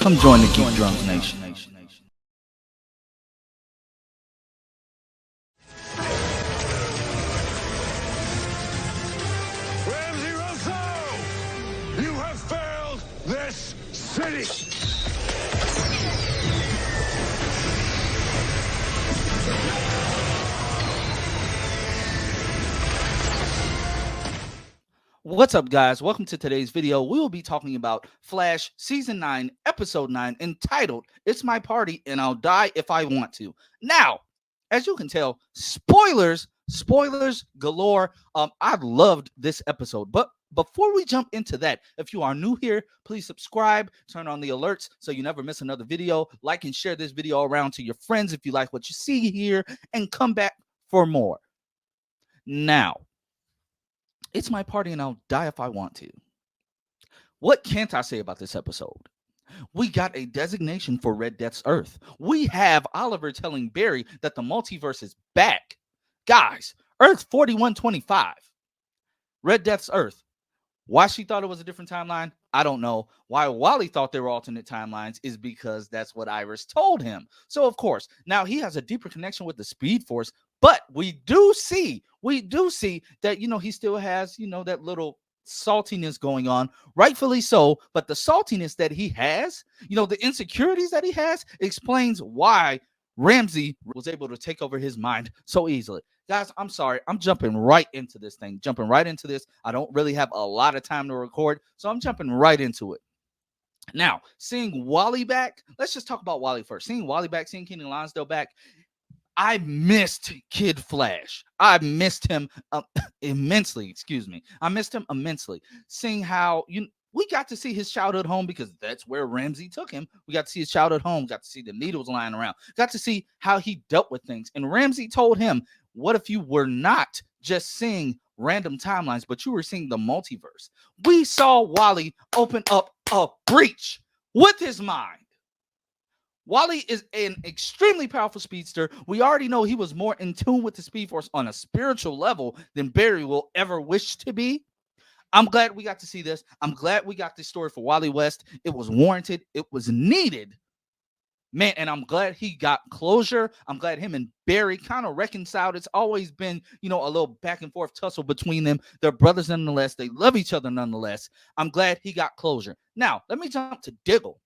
Come join the Geek Drums Nation. Ramsey Rosso! You have failed this city! What's up, guys? Welcome to today's video. We will be talking about Flash Season 9, Episode 9, entitled, It's My Party and I'll Die If I Want to. Now, as you can tell, spoilers galore. I loved this episode, but before we jump into that, if you are new here, please subscribe, turn on the alerts so you never miss another video. Like and share this video around to your friends if you like what you see here, and come back for more. Now, it's my party and I'll die if I want to. What can't I say about this episode? We got a designation for Red Death's Earth. We have Oliver telling Barry that the multiverse is back. Guys, Earth 4125. Red Death's Earth. Why she thought it was a different timeline, I don't know. Why Wally thought they were alternate timelines is because that's what Iris told him. So, of course, now he has a deeper connection with the Speed Force, but we do see that, he still has, that little saltiness going on, rightfully so. But the saltiness that he has, the insecurities that he has, explains why Ramsey was able to take over his mind so easily. Guys, I'm sorry. I'm jumping right into this. I don't really have a lot of time to record, so I'm jumping right into it. Now, seeing Wally back, let's just talk about Wally first. Seeing Wally back, seeing Kenan Lonsdale back, I missed Kid Flash. I missed him immensely. I missed him immensely. Seeing how we got to see his childhood home, because that's where Ramsey took him. We got to see his childhood home, got to see the needles lying around, got to see how he dealt with things. And Ramsey told him, what if you were not just seeing random timelines, but you were seeing the multiverse? We saw Wally open up a breach with his mind. Wally is an extremely powerful speedster. We already know he was more in tune with the Speed Force on a spiritual level than Barry will ever wish to be. I'm glad we got to see this. I'm glad we got this story for Wally West. It was warranted. It was needed. Man, and I'm glad he got closure. I'm glad him and Barry kind of reconciled. It's always been, a little back and forth tussle between them. They're brothers nonetheless. They love each other nonetheless. I'm glad he got closure. Now, let me jump to Diggle.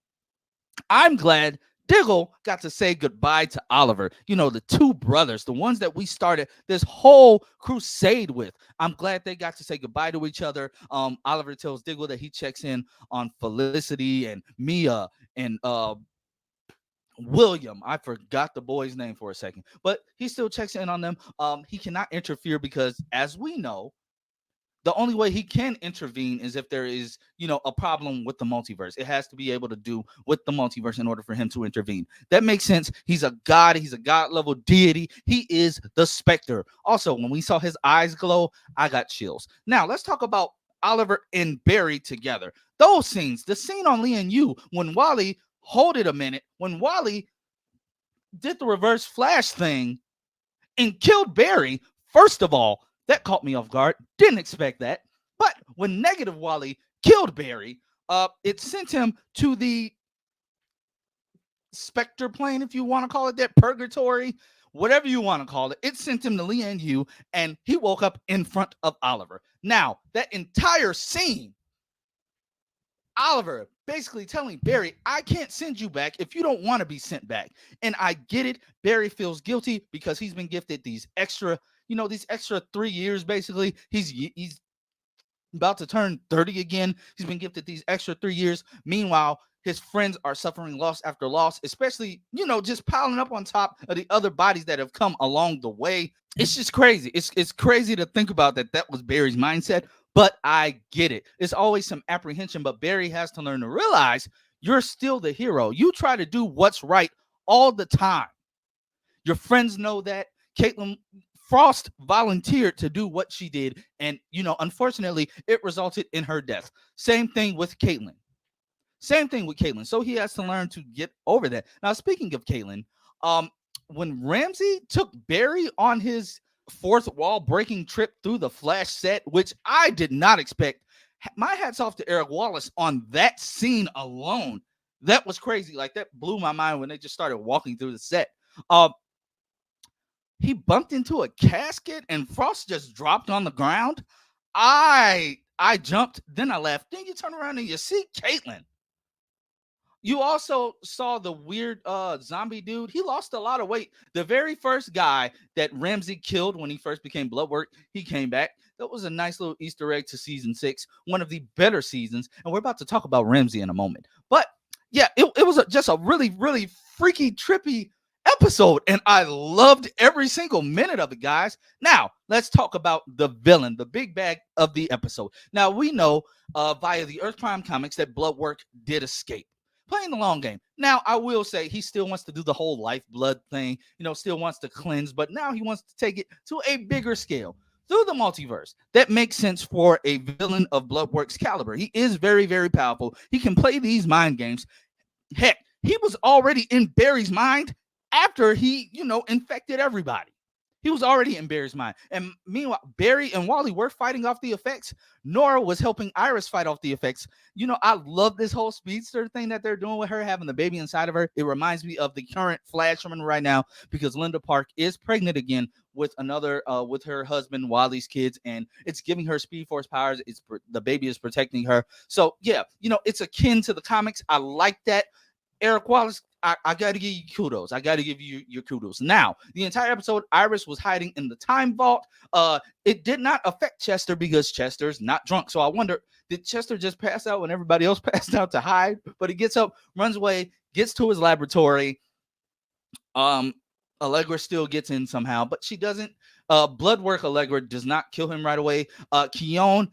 I'm glad Diggle got to say goodbye to Oliver. The two brothers, the ones that we started this whole crusade with. I'm glad they got to say goodbye to each other. Oliver tells Diggle that he checks in on Felicity and Mia and William. I forgot the boy's name for a second, but he still checks in on them. He cannot interfere because, as we know, the only way he can intervene is if there is, a problem with the multiverse. It has to be able to do with the multiverse in order for him to intervene. That makes sense. He's a god. He's a god level deity. He is the Spectre. Also, when we saw his eyes glow, I got chills. Now, let's talk about Oliver and Barry together. Those scenes, the scene on Lee and Yu, when Wally, hold it a minute, when Wally did the reverse Flash thing and killed Barry, first of all, that caught me off guard. Didn't expect that. But when Negative Wally killed Barry, it sent him to the Spectre plane, if you want to call it that, purgatory, whatever you want to call it. It sent him to Lee and Yu, and he woke up in front of Oliver. Now, that entire scene, Oliver basically telling Barry, I can't send you back if you don't want to be sent back. And I get it. Barry feels guilty because he's been gifted these extra 3 years, basically. He's about to turn 30 again. He's been gifted these extra 3 years. Meanwhile, his friends are suffering loss after loss, especially, just piling up on top of the other bodies that have come along the way. It's just crazy. It's crazy to think about that was Barry's mindset, but I get it. It's always some apprehension, but Barry has to learn to realize you're still the hero. You try to do what's right all the time. Your friends know that. Caitlin Frost volunteered to do what she did, and unfortunately, it resulted in her death. Same thing with Caitlin. So he has to learn to get over that. Now, speaking of Caitlin, when Ramsey took Barry on his fourth wall breaking trip through the Flash set, which I did not expect, my hat's off to Eric Wallace on that scene alone. That was crazy. Like that blew my mind when they just started walking through the set. Um, he bumped into a casket and Frost just dropped on the ground. I jumped, then I left. Then you turn around and you see Caitlyn. You also saw the weird zombie dude. He lost a lot of weight. The very first guy that Ramsey killed when he first became Bloodwork, he came back. That was a nice little Easter egg to season 6, one of the better seasons. And we're about to talk about Ramsey in a moment. But yeah, it was just a really, really freaky, trippy episode. And I loved every single minute of it, guys. Now, let's talk about the villain, the big bag of the episode. Now, we know via the Earth Prime comics that Bloodwork did escape, playing the long game. Now, I will say he still wants to do the whole lifeblood thing, still wants to cleanse, but now he wants to take it to a bigger scale through the multiverse. That makes sense for a villain of Bloodwork's caliber. He is very, very powerful. He can play these mind games. Heck, he was already in Barry's mind after he, infected everybody. He was already in Barry's mind. And meanwhile, Barry and Wally were fighting off the effects. Nora was helping Iris fight off the effects. I love this whole speedster thing that they're doing with her, having the baby inside of her. It reminds me of the current Flash woman right now, because Linda Park is pregnant again with another, with her husband, Wally's kids, and it's giving her Speed Force powers. The baby is protecting her. So yeah, it's akin to the comics. I like that. Eric Wallace, I got to give you kudos. I got to give you your kudos. Now, the entire episode, Iris was hiding in the time vault. It did not affect Chester because Chester's not drunk. So I wonder, did Chester just pass out when everybody else passed out to hide? But he gets up, runs away, gets to his laboratory. Allegra still gets in somehow, but she doesn't. Bloodwork Allegra does not kill him right away. Keone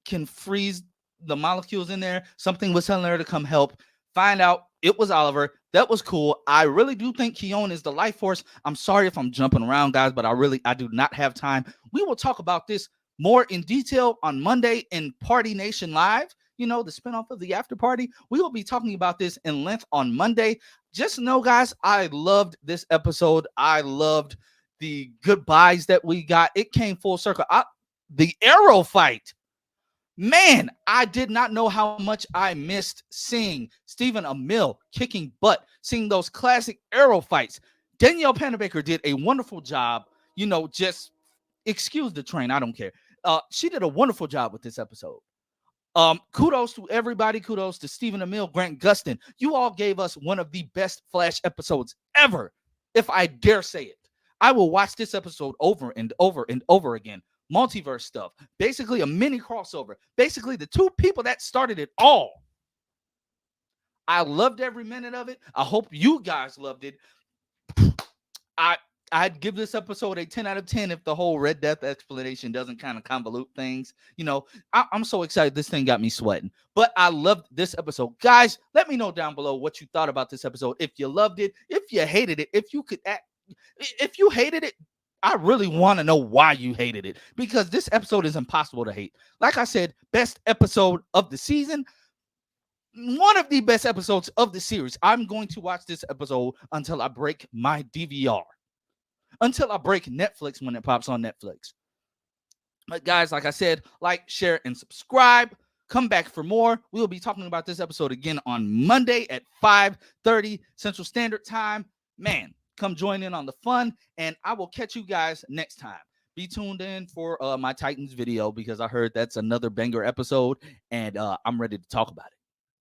can freeze the molecules in there. Something was telling her to come help. Find out it was Oliver. That was cool. I really do think Keone is the life force. I'm sorry if I'm jumping around, guys, but I do not have time. We will talk about this more in detail on Monday in Party Nation Live, the spinoff of the After Party. We will be talking about this in length on Monday. Just know, guys, I loved this episode. I loved the goodbyes that we got. It came full circle. The arrow fight. Man, I did not know how much I missed seeing Stephen Amell kicking butt, seeing those classic arrow fights. Danielle Panabaker did a wonderful job. Just excuse the train. I don't care. She did a wonderful job with this episode. Kudos to everybody. Kudos to Stephen Amell, Grant Gustin. You all gave us one of the best Flash episodes ever, if I dare say it. I will watch this episode over and over and over again. Multiverse stuff, basically a mini crossover, basically the two people that started it all. I loved every minute of it. I hope you guys loved it. I'd give this episode a 10 out of 10 if the whole Red Death explanation doesn't kind of convolute things. I'm so excited. This thing got me sweating. But I loved this episode. Guys, let me know down below what you thought about this episode. If you loved it, if you hated it, if you hated it, I really want to know why you hated it, because this episode is impossible to hate. Like I said, best episode of the season, one of the best episodes of the series. I'm going to watch this episode until I break my DVR, until I break Netflix when it pops on Netflix. But guys, like I said, like, share, and subscribe. Come back for more. We will be talking about this episode again on Monday at 5:30 Central Standard Time. Man, come join in on the fun, and I will catch you guys next time. Be tuned in for my Titans video, because I heard that's another banger episode, and I'm ready to talk about it.